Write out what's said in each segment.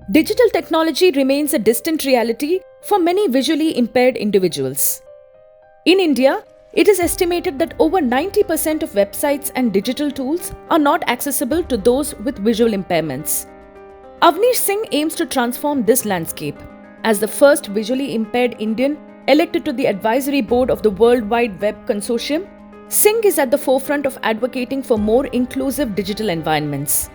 Digital technology remains a distant reality for many visually impaired individuals. In India, it is estimated that over 90% of websites and digital tools are not accessible to those with visual impairments. Avneesh Singh aims to transform this landscape. As the first visually impaired Indian elected to the advisory board of the World Wide Web Consortium, Singh is at the forefront of advocating for more inclusive digital environments.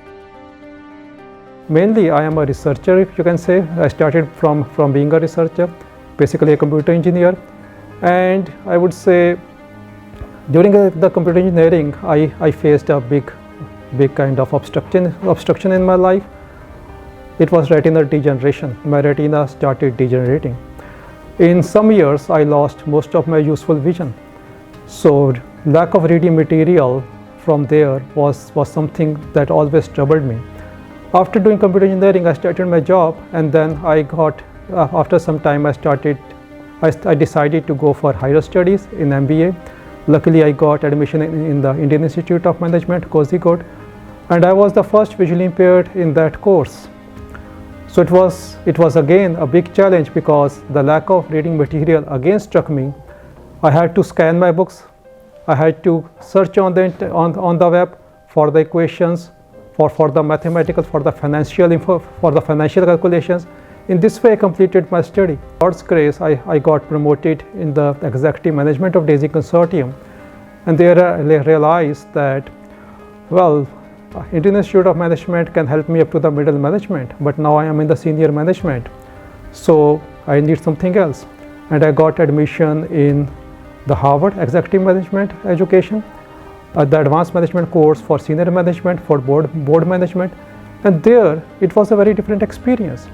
Mainly, I am a researcher, if you can say. I started from being a researcher, basically a computer engineer. And I would say during the computer engineering, I faced a big kind of obstruction in my life. It was retinal degeneration. My retina started degenerating. In some years, I lost most of my useful vision. So lack of reading material from there was something that always troubled me. After doing computer engineering, I started my job, and then after some time I decided to go for higher studies in MBA. Luckily, I got admission in the Indian Institute of Management, Kozhikode, and I was the first visually impaired in that course. So it was again a big challenge because the lack of reading material again struck me. I had to scan my books. I had to search on the web for the equations, for the mathematical, for the financial info, for the financial calculations. In this way, I completed my study. God's grace, I got promoted in the executive management of DAISY Consortium, and there I realized that, well, Indian Institute of Management can help me up to the middle management, but now I am in the senior management, so I need something else. And I got admission in the Harvard Executive Management Education, the advanced management course for senior management, for board management, and there it was a very different experience.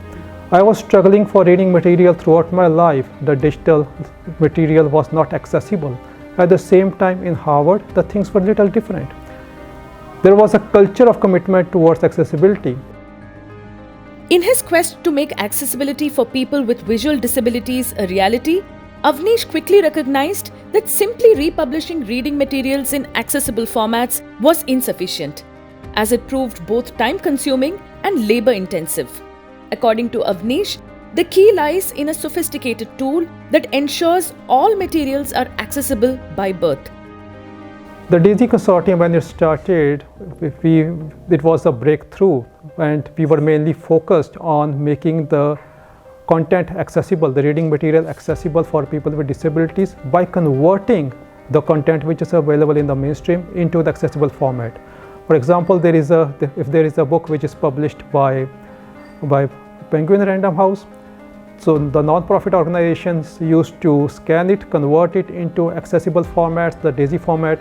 I was struggling for reading material throughout my life. The digital material was not accessible. At the same time, in Harvard, the things were a little different. There was a culture of commitment towards accessibility. In his quest to make accessibility for people with visual disabilities a reality, Avneesh quickly recognized that simply republishing reading materials in accessible formats was insufficient, as it proved both time-consuming and labor-intensive. According to Avneesh, the key lies in a sophisticated tool that ensures all materials are accessible by birth. The DAISY Consortium, when it started, it was a breakthrough, and we were mainly focused on making the content accessible, the reading material accessible for people with disabilities by converting the content which is available in the mainstream into the accessible format. For example, if there is a book which is published by Penguin Random House, so the non-profit organizations used to scan it, convert it into accessible formats, the DAISY format,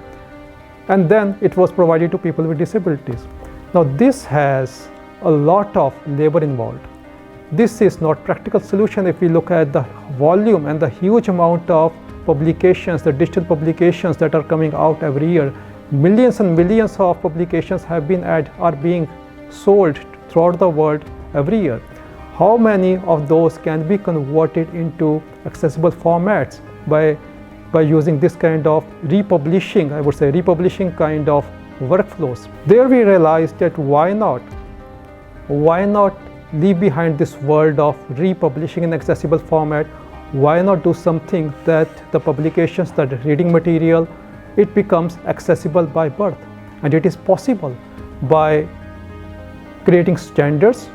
and then it was provided to people with disabilities. Now this has a lot of labor involved. This is not practical solution if we look at the volume and the huge amount of publications, the digital publications that are coming out every year. Millions and millions of publications are being sold throughout the world every year. How many of those can be converted into accessible formats by using this kind of republishing, I would say republishing kind of workflows? There we realized that why not leave behind this world of republishing in accessible format? Why not do something that the publications, that reading material, it becomes accessible by birth? And it is possible by creating standards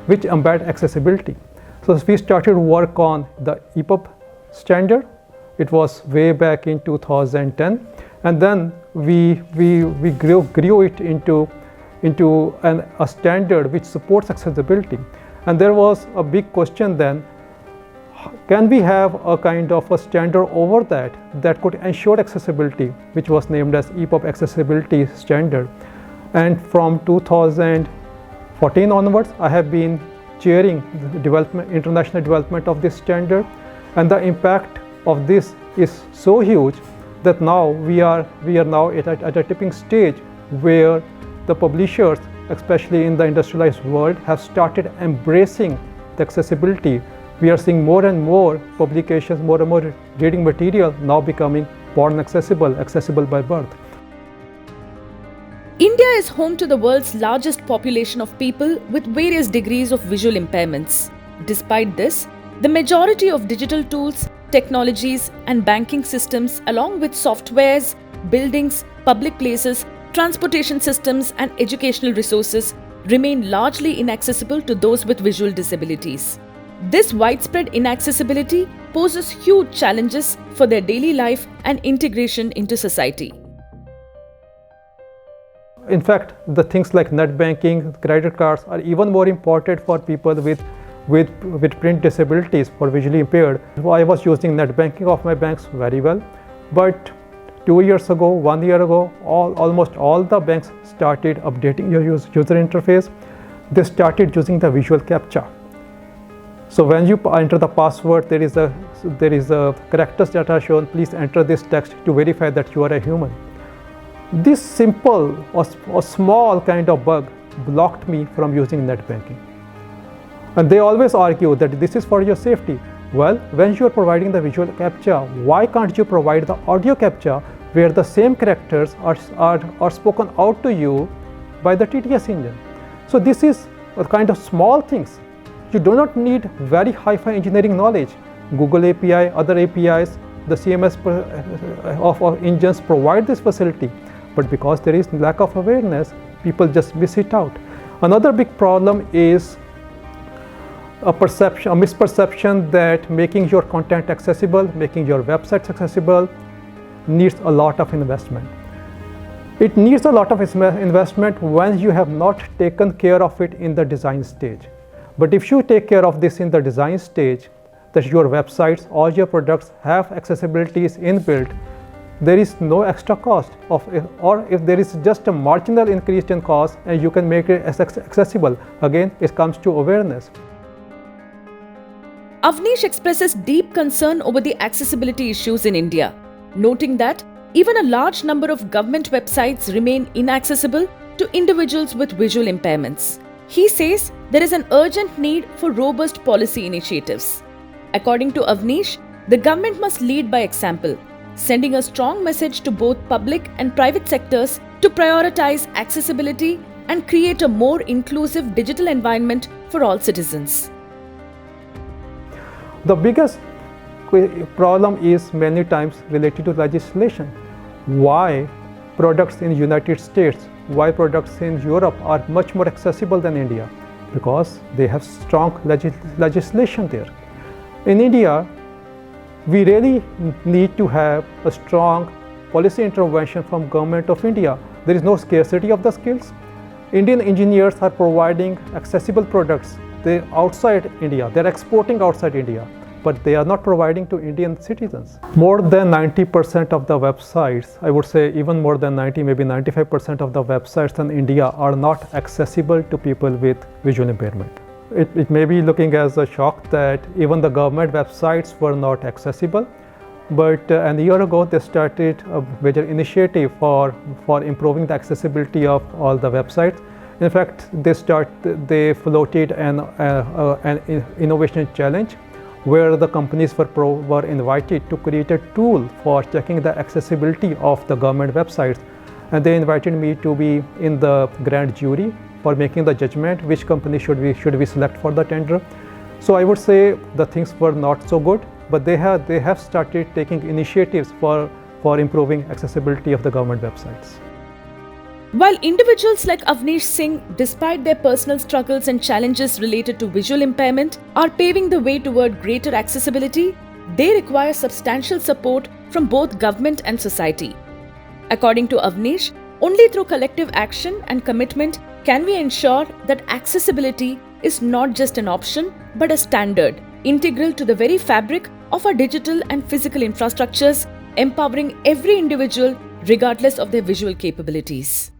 which embed accessibility. So we started work on the EPUB standard. It was way back in 2010, and then we grew it into a standard which supports accessibility. And there was a big question then, can we have a kind of a standard over that could ensure accessibility, which was named as EPUB Accessibility Standard. And from 2014 onwards, I have been chairing the international development of this standard, and the impact of this is so huge that now we are now at a tipping stage where the publishers, especially in the industrialized world, have started embracing the accessibility. We are seeing more and more publications, more and more reading material now becoming born accessible by birth. India is home to the world's largest population of people with various degrees of visual impairments. Despite this, the majority of digital tools, technologies, and banking systems, along with softwares, buildings, public places, transportation systems, and educational resources, remain largely inaccessible to those with visual disabilities. This widespread inaccessibility poses huge challenges for their daily life and integration into society. In fact, the things like net banking, credit cards are even more important for people with print disabilities, for visually impaired. I was using net banking of my banks very well, but 2 years ago, 1 year ago, almost all the banks started updating your user interface. They started using the visual captcha. So when you enter the password, there is a characters that are shown. Please enter this text to verify that you are a human. This simple or small kind of bug blocked me from using net banking. And they always argue that this is for your safety. Well, when you are providing the visual captcha, why can't you provide the audio captcha where the same characters are spoken out to you by the TTS engine? So this is a kind of small things. You do not need very hi-fi engineering knowledge. Google API, other APIs, the CMS of engines provide this facility. But because there is lack of awareness, people just miss it out. Another big problem is a misperception that making your content accessible, making your websites accessible needs a lot of investment. It needs a lot of investment when you have not taken care of it in the design stage. But if you take care of this in the design stage, that your websites, all your products have accessibilities inbuilt, there is no extra cost or if there is just a marginal increase in cost and you can make it as accessible. Again, it comes to awareness. Avneesh expresses deep concern over the accessibility issues in India, noting that even a large number of government websites remain inaccessible to individuals with visual impairments. He says there is an urgent need for robust policy initiatives. According to Avneesh, the government must lead by example, sending a strong message to both public and private sectors to prioritize accessibility and create a more inclusive digital environment for all citizens. The biggest problem is many times related to legislation. Why products in United States, why products in Europe are much more accessible than India? Because they have strong legislation there. In India, we really need to have a strong policy intervention from Government of India. There is no scarcity of the skills. Indian engineers are providing accessible products. They outside India, they're exporting outside India, but they are not providing to Indian citizens. More than 90% of the websites, I would say even more than 90, maybe 95% of the websites in India are not accessible to people with visual impairment. It may be looking as a shock that even the government websites were not accessible, but a year ago they started a major initiative for improving the accessibility of all the websites. In fact, they floated an innovation challenge where the companies were invited to create a tool for checking the accessibility of the government websites, and they invited me to be in the grand jury for making the judgment which company should we select for the tender. So I would say the things were not so good, but they have started taking initiatives for improving accessibility of the government websites. While individuals like Avneesh Singh, despite their personal struggles and challenges related to visual impairment, are paving the way toward greater accessibility, they require substantial support from both government and society. According to Avneesh, only through collective action and commitment can we ensure that accessibility is not just an option but a standard, integral to the very fabric of our digital and physical infrastructures, empowering every individual regardless of their visual capabilities.